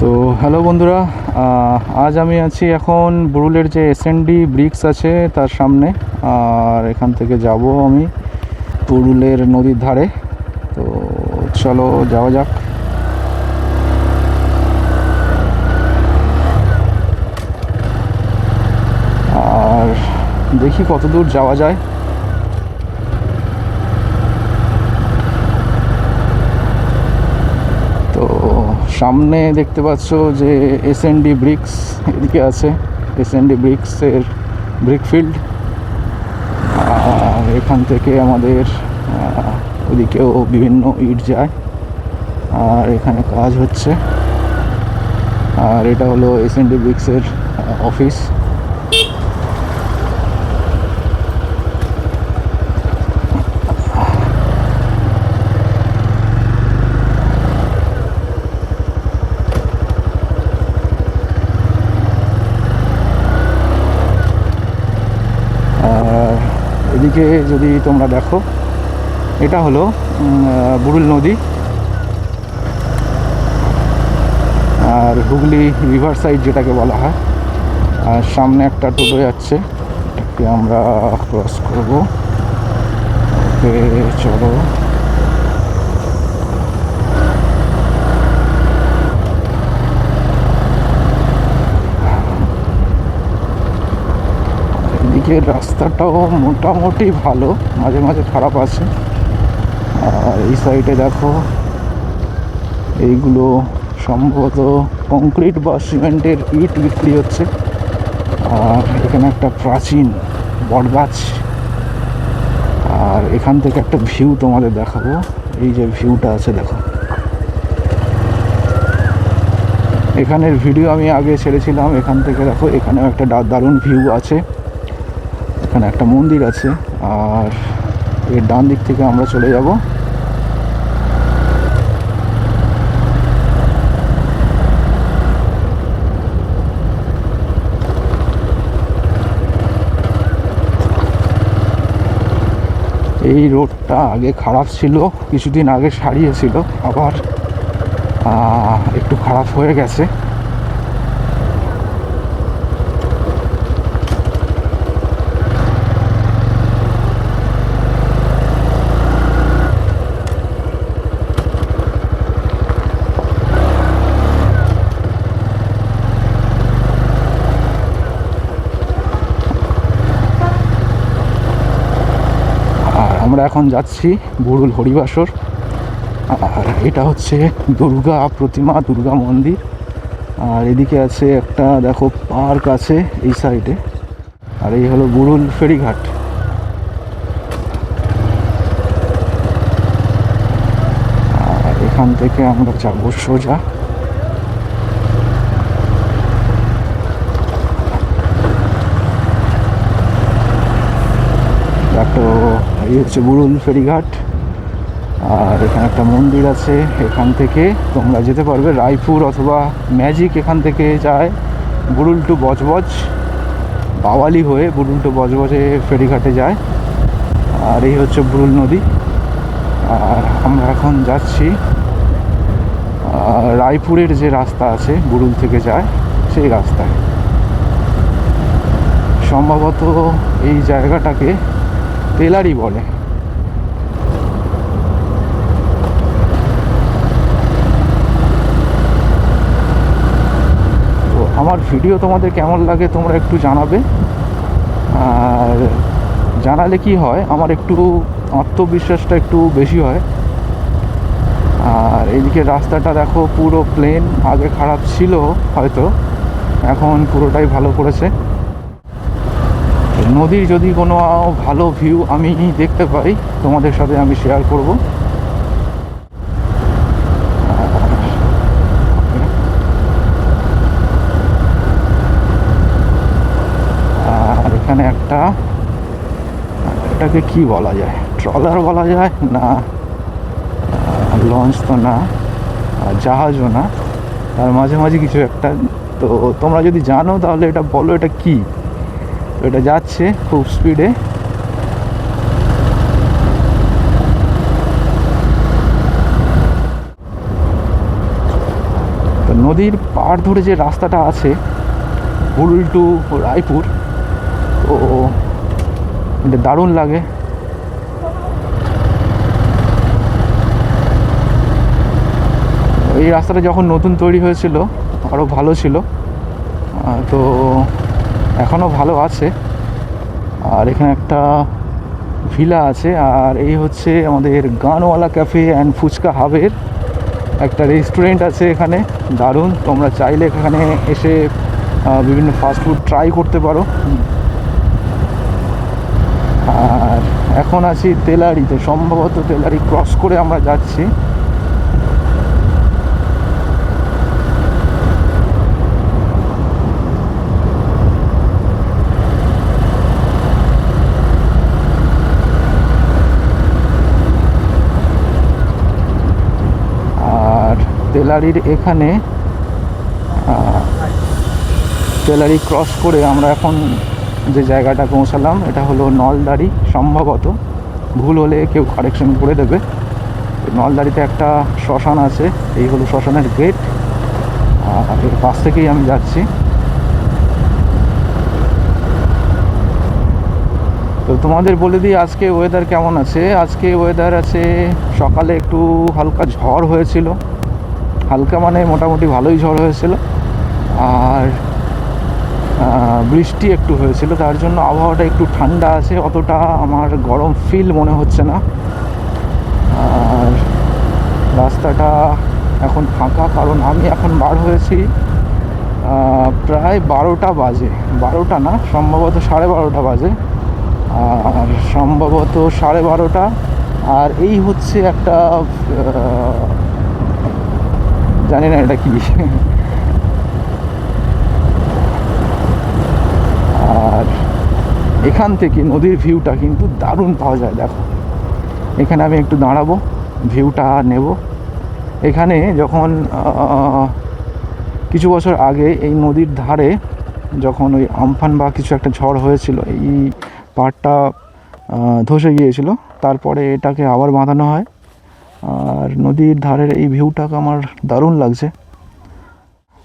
তো হ্যালো বন্ধুরা, আজ আমি আছি এখন বুরুলের যে এসএনডি ব্রিক্স আছে তার সামনে। আর এখান থেকে যাব আমি বুরুলের নদীর ধারে। তো চলো যাওয়া যাক। আর দেখি কত দূর যাওয়া যায়। তো সামনে দেখতে পাচ্ছ যে এসএনডি ব্রিক্স এদিকে আছে, এসএনডি ব্রিক্সের ব্রিক ফিল্ড। আর এখান থেকে আমাদের ওদিকেও বিভিন্ন ইট যায়, আর এখানে কাজ হচ্ছে। আর এটা হলো এসএনডি ব্রিক্সের অফিস। আর এদিকে যদি তোমরা দেখো, এটা হলো বুরুল নদী আর হুগলি রিভার সাইড যেটাকে বলা হয়। আর সামনে একটা টোটো যাচ্ছে, এটাকে আমরা ক্রস করবো। ওকে, চলো। এদিকের রাস্তাটাও মোটামুটি ভালো, মাঝে মাঝে খারাপ আছে। আর এই সাইডে দেখো, এইগুলো সম্ভবত কংক্রিট বা সিমেন্টের ইট বিক্রি হচ্ছে। আর এখানে একটা প্রাচীন বটগাছ। আর এখান থেকে একটা ভিউ তোমাদের দেখাবো। এই যে ভিউটা আছে দেখো, এখানের ভিডিও আমি আগে ছেড়েছিলাম। এখান থেকে দেখো, এখানেও একটা দারুণ ভিউ আছে। এখানে একটা মন্দির আছে, আর এর ডান দিক থেকে আমরা চলে যাব। এই রোডটা আগে খারাপ ছিল, কিছুদিন আগে সারিয়েছিল, আবার একটু খারাপ হয়ে গেছে। আমরা এখন যাচ্ছি বুরুল হরিবাসর। আর এটা হচ্ছে দুর্গা প্রতিমা, দুর্গা মন্দির। আর এদিকে আছে একটা দেখো পার্ক আছে এই সাইডে। আর এই হলো বুরুল ফেরিঘাট। আর এখান থেকে আমরা যাবো সোজা। তো এই হচ্ছে বুরুল ফেরিঘাট। আর এখানে একটা মন্দির আছে। এখান থেকে তোমরা যেতে পারবে রায়পুর অথবা ম্যাজিক। এখান থেকে যায় বুরুল টু বজবজ, বাওয়ালি হয়ে বুরুল টু বজবজে ফেরিঘাটে যায়। আর এই হচ্ছে বুরুল নদী। আর আমরা এখন যাচ্ছি রায়পুরের যে রাস্তা আছে বুরুল থেকে যায় সেই রাস্তায়। সম্ভবত এই জায়গাটাকে তেলারি বলে। তো আমার ভিডিও তোমাদের কেমন লাগে তোমরা একটু জানাবে। আর জানালে কি হয়, আমার একটু আত্মবিশ্বাসটা একটু বেশি হয়। আর এইদিকে রাস্তাটা দেখো পুরো প্লেন, আগে খারাপ ছিল হয়তো, এখন পুরোটাই ভালো করেছে। নদীর যদি কোনো ভালো ভিউ আমি দেখতে পাই তোমাদের সাথে আমি শেয়ার করব। আর এখানে একটা, এটাকে কি বলা যায়, ট্রলার বলা যায় না, লঞ্চ তো না, জাহাজও না, তার মাঝে মাঝে কিছু একটা। তো তোমরা যদি জানো তাহলে এটা বলো, এটা কি। তো এটা যাচ্ছে খুব স্পিডে। নদীর পাড় ধরে যে রাস্তাটা আছে গুরুল টু রায়পুর, তো এটা দারুণ লাগে। এই রাস্তাটা যখন নতুন তৈরি হয়েছিল আরও ভালো ছিল, তো এখনও ভালো আছে। আর এখানে একটা ভিলা আছে, আর এই হচ্ছে আমাদের গানওয়ালা ক্যাফে অ্যান্ড ফুচকা হাবের একটা রেস্টুরেন্ট আছে এখানে, দারুণ। তোমরা চাইলে এখানে এসে বিভিন্ন ফাস্টফুড ট্রাই করতে পারো। আর এখন আছি তেলারিতে, সম্ভবত তেলারি ক্রস করে আমরা যাচ্ছি। আর তেলারির এখানে তেলারি ক্রস করে আমরা এখন যে জায়গাটা পৌঁছালাম এটা হলো নলদারি, সম্ভবত ভুল হলে কেউ কারেকশন করে দেবে। নলদারিতে একটা শ্মশান আছে, এই হলো শ্মশানের গেট, আর এর পাশ থেকেই আমি যাচ্ছি। তো তোমাদের বলে দিই আজকে ওয়েদার কেমন আছে। আজকে ওয়েদার আছে, সকালে একটু হালকা ঝড় হয়েছিল, হালকা মানে মোটামুটি ভালোই ঝড় হয়েছিল, আর বৃষ্টি একটু হয়েছিল, তার জন্য আবহাওয়াটা একটু ঠান্ডা আছে, অতটা আমার গরম ফিল মনে হচ্ছে না। আর রাস্তাটা এখন ফাঁকা, কারণ আমি এখন বার হয়েছি প্রায় 12টা বাজে, 12টা না, সম্ভবত 12:30 বাজে, আর সম্ভবত 12:30। আর এই হচ্ছে একটা জানি না এটা কি আর এখান থেকে নদীর ভিউটা কিন্তু দারুণ পাওয়া যায়। দেখো এখানে আমি একটু দাঁড়াবো, ভিউটা নেব। এখানে যখন কিছু বছর আগে এই নদীর ধারে যখন ওই আমফান বা কিছু একটা ঝড় হয়েছিল, এই পাড়টা ধসে গিয়েছিল, তারপরে এটাকে আবার বাঁধানো হয়। আর নদীর ধারের এই ভিউটাকে আমার দারুণ লাগছে।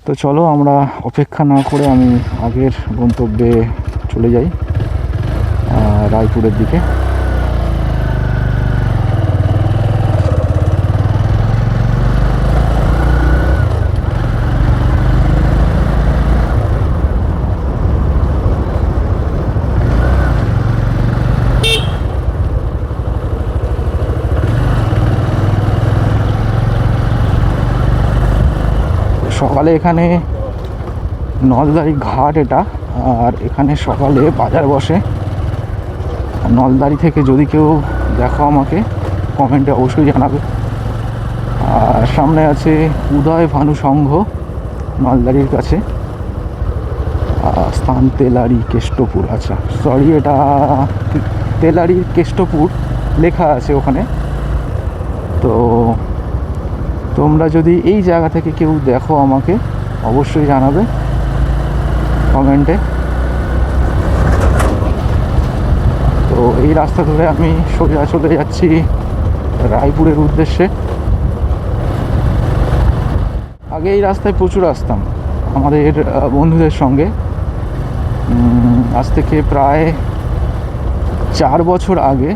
তো চলো আমরা অপেক্ষা না করে আমি আগের গন্তব্যে চলে যাই, রায়পুরের দিকে। সকালে এখানে নলদারি ঘাট এটা, আর এখানে সকালে বাজার বসে। নলদারি থেকে যদি কেউ দেখো আমাকে কমেন্টে অবশ্যই জানাবে। আর সামনে আছে উদয় ভানু সংঘ, নলদারির কাছে, স্থান তেলারি কেষ্টপুর। আচ্ছা সরি, এটা তেলারি কেষ্টপুর লেখা আছে ওখানে। তো তোমরা যদি এই জায়গা থেকে কেউ দেখো আমাকে অবশ্যই জানাবে কমেন্টে। তো এই রাস্তা ধরে আমি সোজা চলে যাচ্ছি রায়পুরের উদ্দেশ্যে। আগে এই রাস্তায় প্রচুর আসতাম আমাদের বন্ধুদের সঙ্গে, আজ থেকে প্রায় 4 বছর আগে।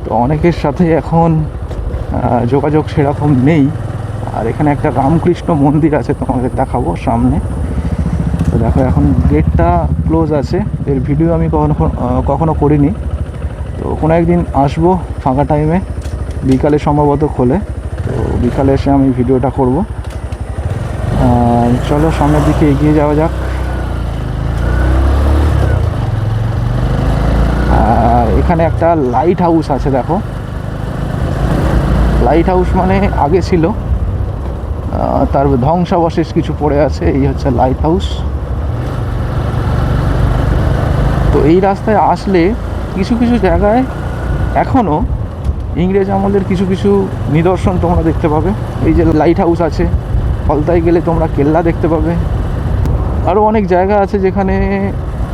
তো অনেকের সাথে এখন যোগাযোগ সেরকম নেই। আর এখানে একটা রামকৃষ্ণ মন্দির আছে, তোমাদের দেখাবো সামনে। তো দেখো এখন গেটটা ক্লোজ আছে, এর ভিডিও আমি কখনো করিনি। তো কোনো একদিন আসবো ফাঁকা টাইমে, বিকালে সম্ভবত খোলে, তো বিকালে এসে আমি ভিডিওটা করব। চলো সামনের দিকে এগিয়ে যাওয়া যাক। আর এখানে একটা লাইট হাউস আছে, দেখো লাইট হাউস মানে আগে ছিল, তার ধ্বংসাবশেষ কিছু পড়ে আছে, এই হচ্ছে লাইট হাউস। তো এই রাস্তায় আসলে কিছু কিছু জায়গায় এখনও ইংরেজ আমলের কিছু কিছু নিদর্শন তোমরা দেখতে পাবে। এই যে লাইট হাউস আছে, ফলতায় গেলে তোমরা কেল্লা দেখতে পাবে। আরও অনেক জায়গা আছে যেখানে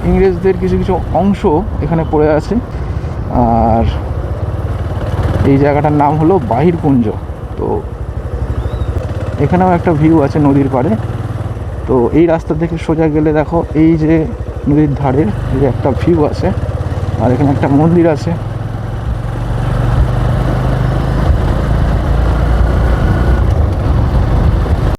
ইংরেজদের কিছু কিছু অংশ এখানে পড়ে আছে। আর এই জায়গাটার নাম হলো বাহিরকুঞ্জ। তো এখানেও একটা ভিউ আছে নদীর পাড়ে। তো এই রাস্তা থেকে সোজা গেলে দেখো এই যে নদীর ধারের এই একটা ভিউ আছে, আর এখানে একটা মন্দির আছে।